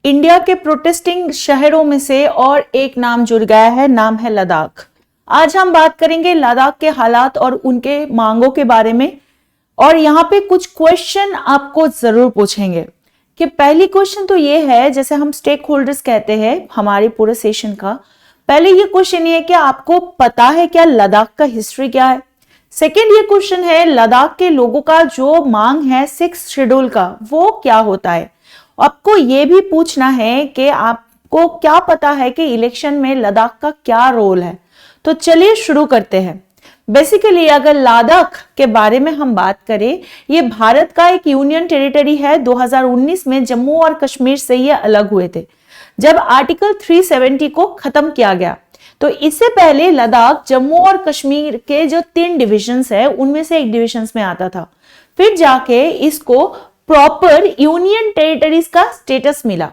India के protesting शहरों में से और एक नाम जुड़ गया है, नाम है लद्दाख। आज हम बात करेंगे लद्दाख के हालात और उनके मांगों के बारे में। और यहाँ पे कुछ क्वेश्चन आपको जरूर पूछेंगे कि पहली क्वेश्चन तो ये है, जैसे हम स्टेक होल्डर्स कहते हैं हमारे पूरे सेशन का, पहले ये क्वेश्चन ये है कि आपको पता है क्या लद्दाख का हिस्ट्री क्या है। सेकेंड ये क्वेश्चन है, लद्दाख के लोगों का जो मांग है 6 शेड्यूल का वो क्या होता है। आपको ये भी पूछना है कि आपको क्या पता है कि इलेक्शन में लद्दाख का क्या रोल है। तो चलिए शुरू करते हैं। बेसिकली अगर लद्दाख के बारे में हम बात करें, ये भारत का एक यूनियन टेरिटरी है। 2019 में जम्मू और कश्मीर से ये अलग हुए थे जब आर्टिकल 370 को खत्म किया गया। तो इससे पहले लद्दाख जम्मू और कश्मीर के जो 3 डिविजन्स है उनमें से एक डिविजन्स में आता था। फिर जाके इसको प्रॉपर यूनियन टेरिटरीज का स्टेटस मिला।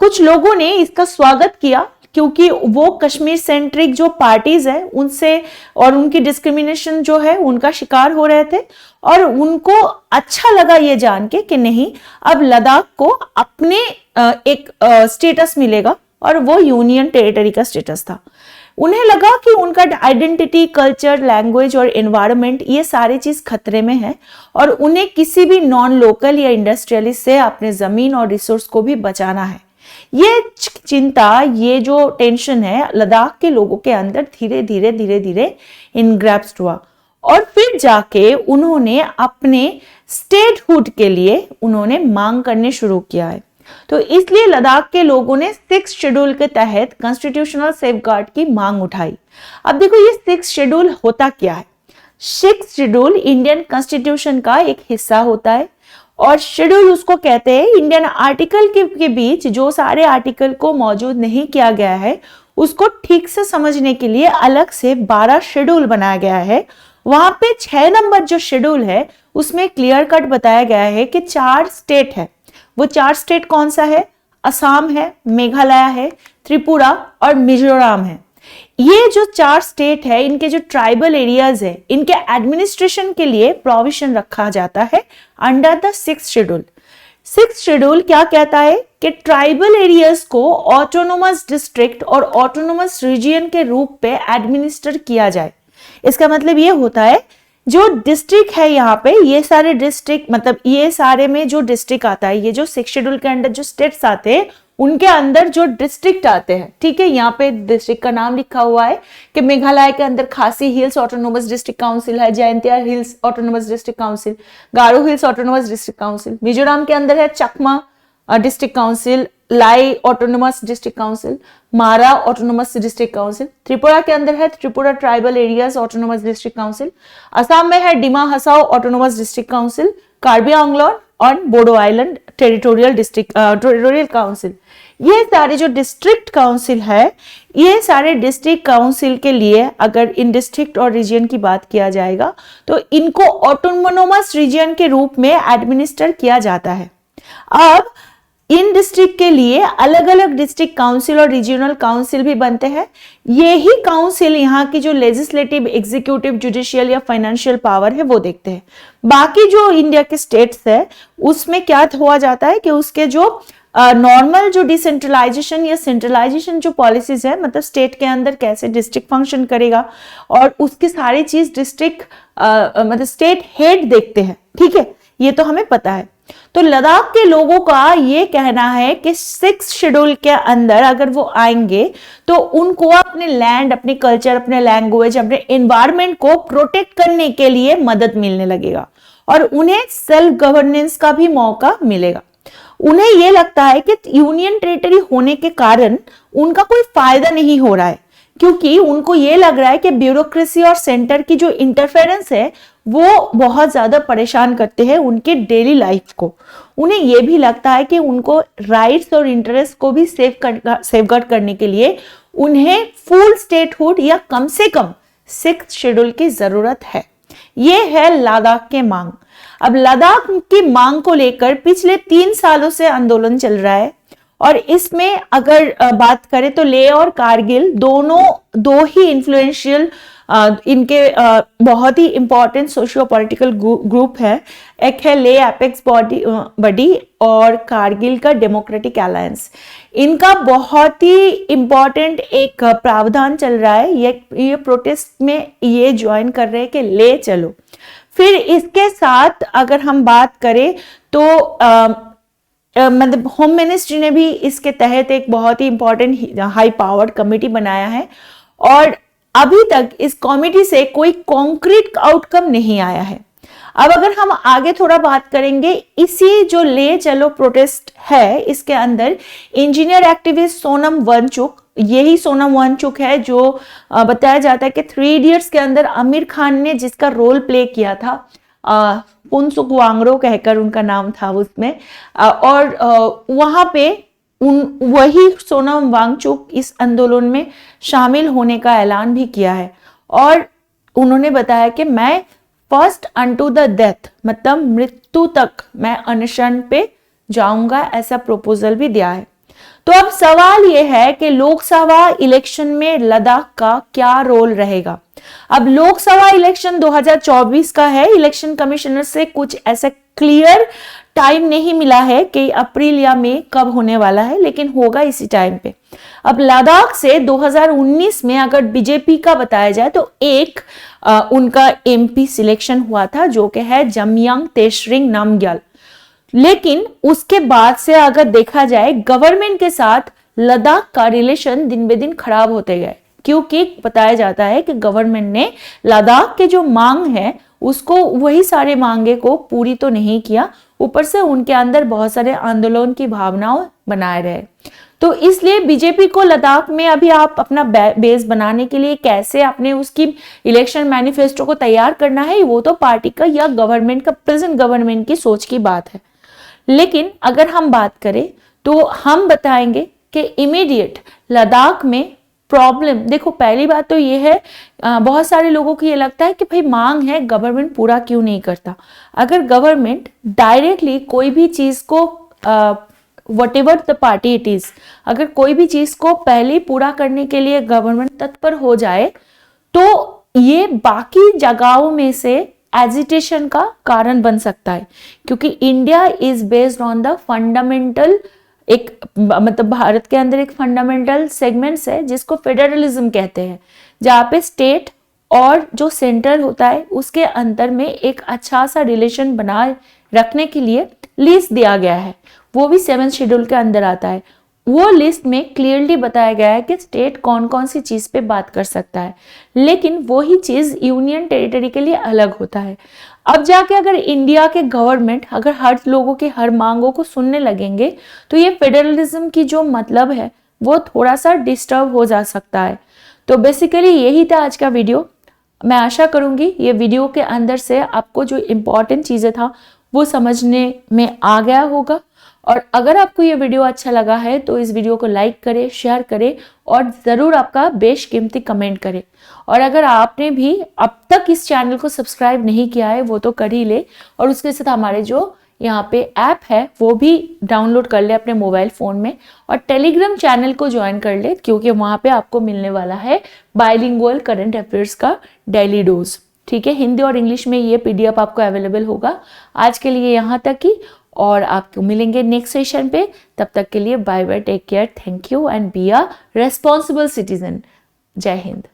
कुछ लोगों ने इसका स्वागत किया क्योंकि वो कश्मीर सेंट्रिक जो पार्टीज है उनसे और उनकी डिस्क्रिमिनेशन जो है उनका शिकार हो रहे थे, और उनको अच्छा लगा ये जान के कि नहीं, अब लद्दाख को अपने एक स्टेटस मिलेगा, और वो यूनियन टेरिटरी का स्टेटस था। उन्हें लगा कि उनका आइडेंटिटी, कल्चर, लैंग्वेज और एनवायरनमेंट ये सारी चीज खतरे में है, और उन्हें किसी भी नॉन लोकल या इंडस्ट्रियलिस्ट से अपने जमीन और रिसोर्स को भी बचाना है। ये चिंता, ये जो टेंशन है लद्दाख के लोगों के अंदर धीरे धीरे इनग्रैप्स्ड हुआ, और फिर जाके उन्होंने अपने स्टेटहुड के लिए उन्होंने मांग करने शुरू किया है। तो इसलिए लद्दाख के लोगों ने 6 शेड्यूल के तहत कॉन्स्टिट्यूशनल सेफगार्ड की मांग उठाई। अब देखो ये 6 शेड्यूल होता क्या है। 6 शेड्यूल इंडियन कॉन्स्टिट्यूशन का एक हिस्सा होता है, और शेड्यूल उसको कहते हैं इंडियन आर्टिकल के बीच जो सारे आर्टिकल को मौजूद नहीं किया गया है उसको ठीक से समझने के लिए अलग से 12 शेड्यूल बनाया गया है। वहां पे 6 नंबर जो शेड्यूल है उसमें क्लियर कट बताया गया है कि 4 स्टेट है। वो 4 स्टेट कौन सा है? असम है, मेघालय है, त्रिपुरा और मिजोरम है। ये जो 4 स्टेट है, इनके जो ट्राइबल एरियाज है, इनके एडमिनिस्ट्रेशन के लिए प्रोविजन रखा जाता है अंडर द 6 शेड्यूल। 6 शेड्यूल क्या कहता है कि ट्राइबल एरियाज को ऑटोनोमस डिस्ट्रिक्ट और ऑटोनोमस रीजन के रूप पे एडमिनिस्टर किया जाए। इसका मतलब ये होता है जो डिस्ट्रिक्ट है यहाँ पे, ये सारे डिस्ट्रिक्ट, मतलब ये सारे में जो डिस्ट्रिक्ट आता है, ये जो 6 शेड्यूल के अंदर जो स्टेट्स आते हैं उनके अंदर जो डिस्ट्रिक्ट आते हैं, ठीक है, यहाँ पे डिस्ट्रिक्ट का नाम लिखा हुआ है कि मेघालय के अंदर खासी हिल्स ऑटोनोमस डिस्ट्रिक्ट काउंसिल है, Jaintia hills autonomous district council, Garo hills autonomous district council. Mizoram के अंदर है Chakma district council, Lai autonomous district council, Mara autonomous district council. Tripura के अंदर है Tripura tribal areas autonomous district council. Assam में है Dima Hasao autonomous district council, Karbi Anglong और बोडो आइलैंड टेरिटोरियल काउंसिल। ये सारे जो डिस्ट्रिक्ट काउंसिल है, ये सारे डिस्ट्रिक्ट काउंसिल के लिए अगर इन डिस्ट्रिक्ट और रीजन की बात किया जाएगा तो इनको ऑटोनोमस रीजन के रूप में एडमिनिस्टर किया जाता है। अब इन डिस्ट्रिक्ट के लिए अलग अलग डिस्ट्रिक्ट काउंसिल और रीजनल काउंसिल भी बनते हैं। यही काउंसिल यहाँ की जो लेजिस्लेटिव, एग्जीक्यूटिव, जुडिशियल या फाइनेंशियल पावर है वो देखते हैं। बाकी जो इंडिया के स्टेट्स है उसमें क्या हुआ जाता है कि उसके जो नॉर्मल जो डिसेंट्रलाइजेशन या सेंट्रलाइजेशन जो पॉलिसीज है, मतलब स्टेट के अंदर कैसे डिस्ट्रिक्ट फंक्शन करेगा और उसकी सारी चीज डिस्ट्रिक्ट मतलब स्टेट हेड देखते हैं, ठीक है, ये तो हमें पता है। तो लद्दाख के लोगों का ये कहना है कि 6 शेड्यूल के अंदर अगर वो आएंगे तो उनको अपने लैंड, अपने कल्चर, अपने लैंग्वेज, अपने एनवायरनमेंट को प्रोटेक्ट करने के लिए मदद मिलने लगेगा, और उन्हें सेल्फ गवर्नेंस का भी मौका मिलेगा। उन्हें यह लगता है कि यूनियन टेरिटरी होने के कारण उनका कोई फायदा नहीं हो रहा है, क्योंकि उनको ये लग रहा है कि ब्यूरोक्रेसी और सेंटर की जो इंटरफेरेंस है वो बहुत ज्यादा परेशान करते हैं उनके डेली लाइफ को। उन्हें यह भी लगता है कि उनको राइट्स और इंटरेस्ट को भी सेफगार्ड करने के लिए उन्हें फुल स्टेटहुड या कम से कम 6 शेड्यूल की जरूरत है। ये है लद्दाख के मांग। अब लद्दाख की मांग को लेकर पिछले 3 सालों से आंदोलन चल रहा है, और इसमें अगर बात करें तो लेह और कारगिल दो ही इन्फ्लुएंशियल इनके बहुत ही इंपॉर्टेंट सोशियो पॉलिटिकल ग्रुप है। एक है ले एपेक्स बॉडी और कारगिल का डेमोक्रेटिक अलायंस। इनका बहुत ही इंपॉर्टेंट एक प्रावधान चल रहा है, ये प्रोटेस्ट में ये ज्वाइन कर रहे हैं कि ले चलो। फिर इसके साथ अगर हम बात करें तो मतलब होम मिनिस्ट्री ने भी इसके तहत एक बहुत ही इंपॉर्टेंट हाई पावर्ड कमेटी बनाया है और अभी तक इस कमेटी से कोई कॉन्क्रीट आउटकम नहीं आया है। अब अगर हम आगे थोड़ा बात करेंगे, इसी जो ले चलो प्रोटेस्ट है इसके अंदर इंजीनियर एक्टिविस्ट सोनम वांगचुक, यही सोनम वांगचुक है जो बताया जाता है कि 3 इडियट्स के अंदर आमिर खान ने जिसका रोल प्ले किया था, पुनसुक वांगरो कहकर उनका नाम था उसमें, और वहां पे वही सोनम वांगचुक इस आंदोलन में शामिल होने का ऐलान भी किया है और उन्होंने बताया कि मैं फर्स्ट अनटू द डेथ, मतलब मृत्यु तक मैं अनशन पे जाऊंगा, ऐसा प्रपोजल भी दिया है। तो अब सवाल यह है कि लोकसभा इलेक्शन में लद्दाख का क्या रोल रहेगा। अब लोकसभा इलेक्शन 2024 का है, इलेक्शन कमिश्नर से कुछ ऐसा क्लियर टाइम नहीं मिला है कि अप्रैल या मई कब होने वाला है, लेकिन होगा इसी टाइम पे। अब लद्दाख से 2019 में अगर बीजेपी का बताया जाए तो एक उनका एमपी सिलेक्शन हुआ था जो कि है जमयांग तेशरिंग नामग्याल, लेकिन उसके बाद से अगर देखा जाए गवर्नमेंट के साथ लद्दाख का रिलेशन दिन बे दिन खराब होते गए, क्योंकि बताया जाता है कि गवर्नमेंट ने लद्दाख के जो मांग है उसको वही सारे मांगे को पूरी तो नहीं किया, ऊपर से उनके अंदर बहुत सारे आंदोलन की भावनाओं बनाए रहे। तो इसलिए बीजेपी को लद्दाख में अभी आप अपना बेस बनाने के लिए कैसे अपने उसकी इलेक्शन मैनिफेस्टो को तैयार करना है, वो तो पार्टी का या गवर्नमेंट का, प्रेजेंट गवर्नमेंट की सोच की बात है। लेकिन अगर हम बात करें तो हम बताएंगे कि इमीडिएट लद्दाख में प्रॉब्लम, देखो पहली बात तो ये है, बहुत सारे लोगों को ये लगता है कि भाई मांग है, गवर्नमेंट पूरा क्यों नहीं करता। अगर गवर्नमेंट डायरेक्टली कोई भी चीज को whatever the party it is, अगर कोई भी चीज को पहले पूरा करने के लिए गवर्नमेंट तत्पर हो जाए तो ये बाकी जगहों में से एजिटेशन का कारण बन सकता है, क्योंकि India is based on the fundamental, एक मतलब भारत के अंदर एक फंडामेंटल सेगमेंट्स है जिसको फेडरलिज्म कहते हैं, जहाँ पे स्टेट और जो सेंटर होता है उसके अंदर में एक अच्छा सा रिलेशन बनाए रखने के लिए लिस्ट दिया गया है, वो भी 7th शेड्यूल के अंदर आता है। वो लिस्ट में क्लियरली बताया गया है कि स्टेट कौन कौन सी चीज पे बात कर सकता है, लेकिन वही चीज यूनियन टेरिटरी के लिए अलग होता है। अब जाके अगर इंडिया के गवर्नमेंट अगर हर लोगों के हर मांगों को सुनने लगेंगे तो ये फेडरलिज्म की जो मतलब है वो थोड़ा सा डिस्टर्ब हो जा सकता है। तो बेसिकली यही था आज का वीडियो। मैं आशा करूंगी ये वीडियो के अंदर से आपको जो इम्पोर्टेंट चीजें था वो समझने में आ गया होगा। और अगर आपको ये वीडियो अच्छा लगा है तो इस वीडियो को लाइक करें, शेयर करें और ज़रूर आपका बेशकीमती कमेंट करें। और अगर आपने भी अब तक इस चैनल को सब्सक्राइब नहीं किया है वो तो कर ही ले, और उसके साथ हमारे जो यहाँ पे ऐप है वो भी डाउनलोड कर ले अपने मोबाइल फ़ोन में, और टेलीग्राम चैनल को ज्वाइन कर ले, क्योंकि वहाँ पे आपको मिलने वाला है बाइलिंगुअल करंट अफेयर्स का डेली डोज। ठीक है, हिंदी और इंग्लिश में ये PDF आपको अवेलेबल होगा। आज के लिए यहाँ तक ही, और आपको मिलेंगे नेक्स्ट सेशन पे। तब तक के लिए bye bye, take care, thank you and be a responsible citizen. जय हिंद।